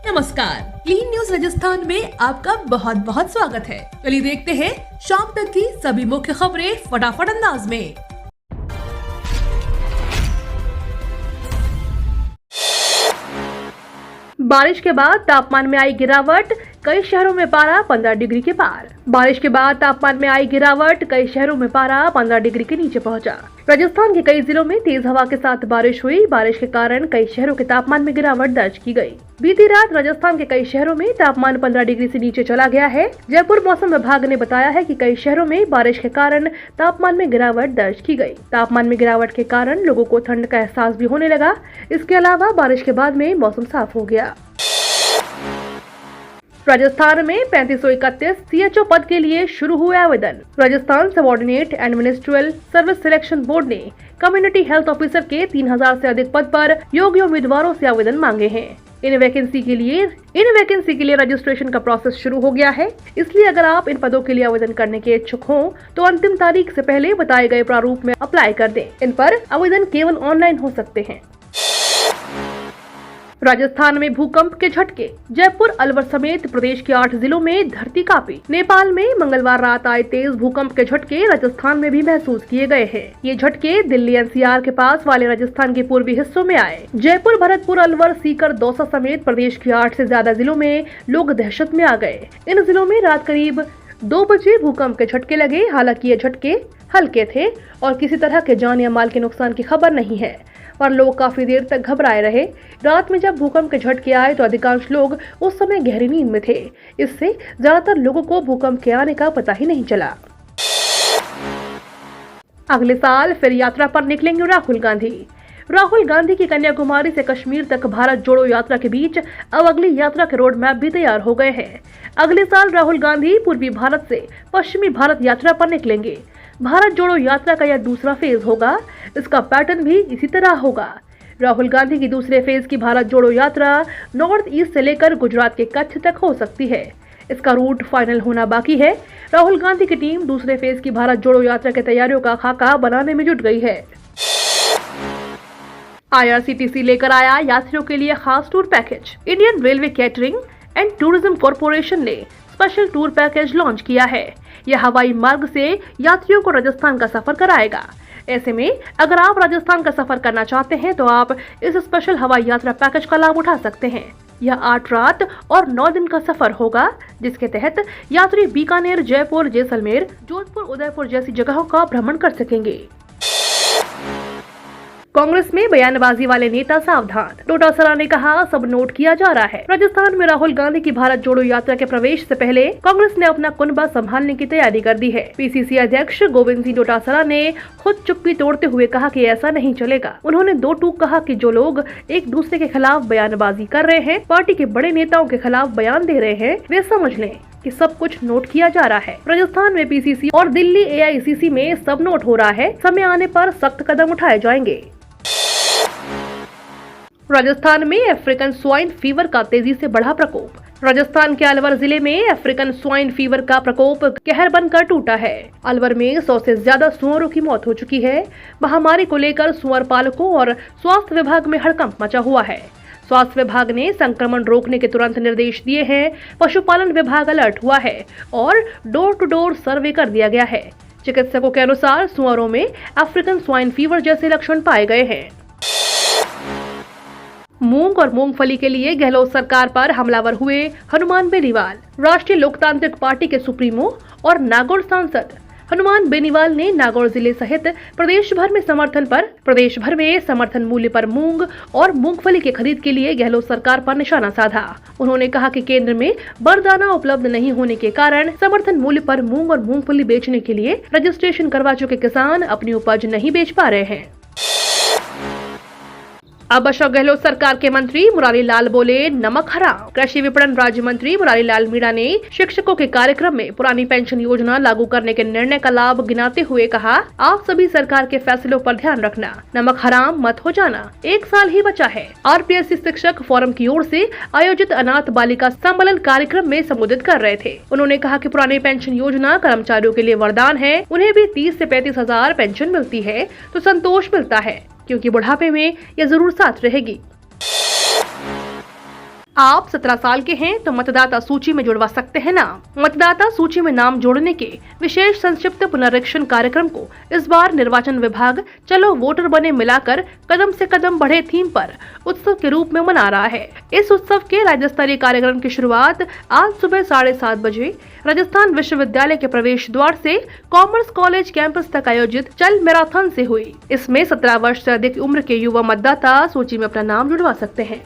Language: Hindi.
नमस्कार, क्लीन न्यूज राजस्थान में आपका बहुत बहुत स्वागत है। चलिए देखते हैं शाम तक की सभी मुख्य खबरें फटाफट अंदाज में। बारिश के बाद तापमान में आई गिरावट, कई शहरों में पारा 15 डिग्री के पार। बारिश के बाद तापमान में आई गिरावट, कई शहरों में पारा 15 डिग्री के नीचे पहुंचा। राजस्थान के कई जिलों में तेज हवा के साथ बारिश हुई। बारिश के कारण कई शहरों के तापमान में गिरावट दर्ज की गई। बीती रात राजस्थान के कई शहरों में तापमान 15 डिग्री से नीचे चला गया है। जयपुर मौसम विभाग ने बताया है कि कई शहरों में बारिश के कारण तापमान में गिरावट दर्ज की गई। तापमान में गिरावट के कारण लोगों को ठंड का एहसास भी होने लगा। इसके अलावा बारिश के बाद में मौसम साफ हो गया। राजस्थान में 3531 CHO पद के लिए शुरू हुए आवेदन। Rajasthan subordinate administrative service selection board ने कम्युनिटी हेल्थ ऑफिसर के 3000 से अधिक पद पर योग्य उम्मीदवारों से आवेदन मांगे हैं। इन वैकेंसी के लिए रजिस्ट्रेशन का प्रोसेस शुरू हो गया है। इसलिए अगर आप इन पदों के लिए आवेदन करने के इच्छुक हों तो अंतिम तारीख से पहले बताए गए प्रारूप में अप्लाई कर दें। इन पर आवेदन केवल ऑनलाइन हो सकते हैं। राजस्थान में भूकंप के झटके। जयपुर, अलवर समेत प्रदेश के 8 जिलों में धरती कांपी। नेपाल में मंगलवार रात आए तेज भूकंप के झटके राजस्थान में भी महसूस किए गए हैं। ये झटके दिल्ली NCR के पास वाले राजस्थान के पूर्वी हिस्सों में आए। जयपुर, भरतपुर, अलवर, सीकर, दौसा समेत प्रदेश के 8 से ज्यादा जिलों में लोग दहशत में आ गए। इन जिलों में रात करीब 2 बजे भूकंप के झटके लगे। हालांकि ये झटके हल्के थे और किसी तरह के जान या माल के नुकसान की खबर नहीं है, पर लोग काफी देर तक घबराए रहे। रात में जब भूकंप के झटके आए तो अधिकांश लोग उस समय गहरी नींद में थे। इससे ज्यादातर लोगों को भूकंप के आने का पता ही नहीं चला। अगले साल फिर यात्रा पर निकलेंगे राहुल गांधी। राहुल गांधी की कन्याकुमारी से कश्मीर तक भारत जोड़ो यात्रा के बीच अब अगली यात्रा के रोड मैप भी तैयार हो गए हैं। अगले साल राहुल गांधी पूर्वी भारत से पश्चिमी भारत यात्रा पर निकलेंगे। भारत जोड़ो यात्रा का यह दूसरा फेज होगा। इसका पैटर्न भी इसी तरह होगा। राहुल गांधी की दूसरे फेज की भारत जोड़ो यात्रा नॉर्थ ईस्ट से लेकर गुजरात के कच्छ तक हो सकती है। इसका रूट फाइनल होना बाकी है। राहुल गांधी की टीम दूसरे फेज की भारत जोड़ो यात्रा की तैयारियों का खाका बनाने में जुट गई है। IRCTC लेकर आया यात्रियों के लिए खास tour package. Indian railway catering and tourism corporation ने स्पेशल टूर पैकेज लॉन्च किया है। यह हवाई मार्ग से यात्रियों को राजस्थान का सफर कराएगा। ऐसे में अगर आप राजस्थान का सफर करना चाहते हैं तो आप इस स्पेशल हवाई यात्रा पैकेज का लाभ उठा सकते हैं। यह 8 रात और 9 दिन का सफर होगा, जिसके तहत यात्री बीकानेर, जयपुर, जैसलमेर, जोधपुर, उदयपुर जैसी जगहों का भ्रमण कर सकेंगे। कांग्रेस में बयानबाजी वाले नेता सावधान। डोटासरा ने कहा सब नोट किया जा रहा है। राजस्थान में राहुल गांधी की भारत जोड़ो यात्रा के प्रवेश से पहले कांग्रेस ने अपना कुनबा संभालने की तैयारी कर दी है। PCC अध्यक्ष गोविंद सिंह डोटासरा ने खुद चुप्पी तोड़ते हुए कहा कि ऐसा नहीं चलेगा। उन्होंने 2 टूक कहा कि जो लोग एक दूसरे के खिलाफ बयानबाजी कर रहे हैं, पार्टी के बड़े नेताओं के खिलाफ बयान दे रहे हैं, वे समझ लें कि सब कुछ नोट किया जा रहा है। राजस्थान में PCC और दिल्ली AICC में सब नोट हो रहा है। समय आने पर सख्त कदम उठाए जाएंगे। राजस्थान में अफ्रीकन स्वाइन फीवर का तेजी से बढ़ा प्रकोप। राजस्थान के अलवर जिले में अफ्रीकन स्वाइन फीवर का प्रकोप कहर बनकर टूटा है। अलवर में 100 से ज्यादा सुअरों की मौत हो चुकी है। महामारी को लेकर सुअर पालकों और स्वास्थ्य विभाग में हड़कंप मचा हुआ है। स्वास्थ्य विभाग ने संक्रमण रोकने के तुरंत निर्देश दिए हैं। पशुपालन विभाग अलर्ट हुआ है और डोर टू डोर सर्वे कर दिया गया है। चिकित्सकों के अनुसार सुअरों में अफ्रीकन स्वाइन फीवर जैसे लक्षण पाए गए हैं। मूंग और मूंगफली के लिए गहलोत सरकार पर हमलावर हुए हनुमान बेनीवाल। राष्ट्रीय लोकतांत्रिक पार्टी के सुप्रीमो और नागौर सांसद हनुमान बेनीवाल ने नागौर जिले सहित प्रदेश भर में समर्थन मूल्य पर मूंग और मूंगफली की खरीद के लिए गहलोत सरकार पर निशाना साधा। उन्होंने कहा कि केंद्र में बरदाना उपलब्ध नहीं होने के कारण समर्थन मूल्य पर मूंग और मूंगफली बेचने के लिए रजिस्ट्रेशन करवा चुके किसान अपनी उपज नहीं बेच पा रहे हैं। अब अशोक गहलोत सरकार के मंत्री मुरारी लाल बोले नमक हराम। कृषि विपणन राज्य मंत्री मुरारी लाल मीणा ने शिक्षकों के कार्यक्रम में पुरानी पेंशन योजना लागू करने के निर्णय का लाभ गिनाते हुए कहा, आप सभी सरकार के फैसलों पर ध्यान रखना, नमक हराम मत हो जाना। 1 साल ही बचा है। RPSC शिक्षक फोरम की ओर से आयोजित अनाथ बालिका सम्मेलन कार्यक्रम में संबोधित कर रहे थे। उन्होंने कहा कि पुरानी पेंशन योजना कर्मचारियों के लिए वरदान है। उन्हें भी 30 से 35 हजार पेंशन मिलती है तो संतोष मिलता है, क्योंकि बुढ़ापे में यह जरूर साथ रहेगी। आप 17 साल के हैं तो मतदाता सूची में जुड़वा सकते हैं नाम। मतदाता सूची में नाम जोड़ने के विशेष संक्षिप्त पुनरीक्षण कार्यक्रम को इस बार निर्वाचन विभाग चलो वोटर बने मिलाकर कदम से कदम बढ़े थीम पर उत्सव के रूप में मना रहा है। इस उत्सव के राज्य स्तरीय कार्यक्रम की शुरुआत आज सुबह 7:30 बजे राजस्थान विश्वविद्यालय के प्रवेश द्वार से कॉमर्स कॉलेज कैंपस तक आयोजित चल मैराथन से हुई। इसमें 17 वर्ष से अधिक उम्र के युवा मतदाता सूची में अपना नाम जुड़वा सकते हैं।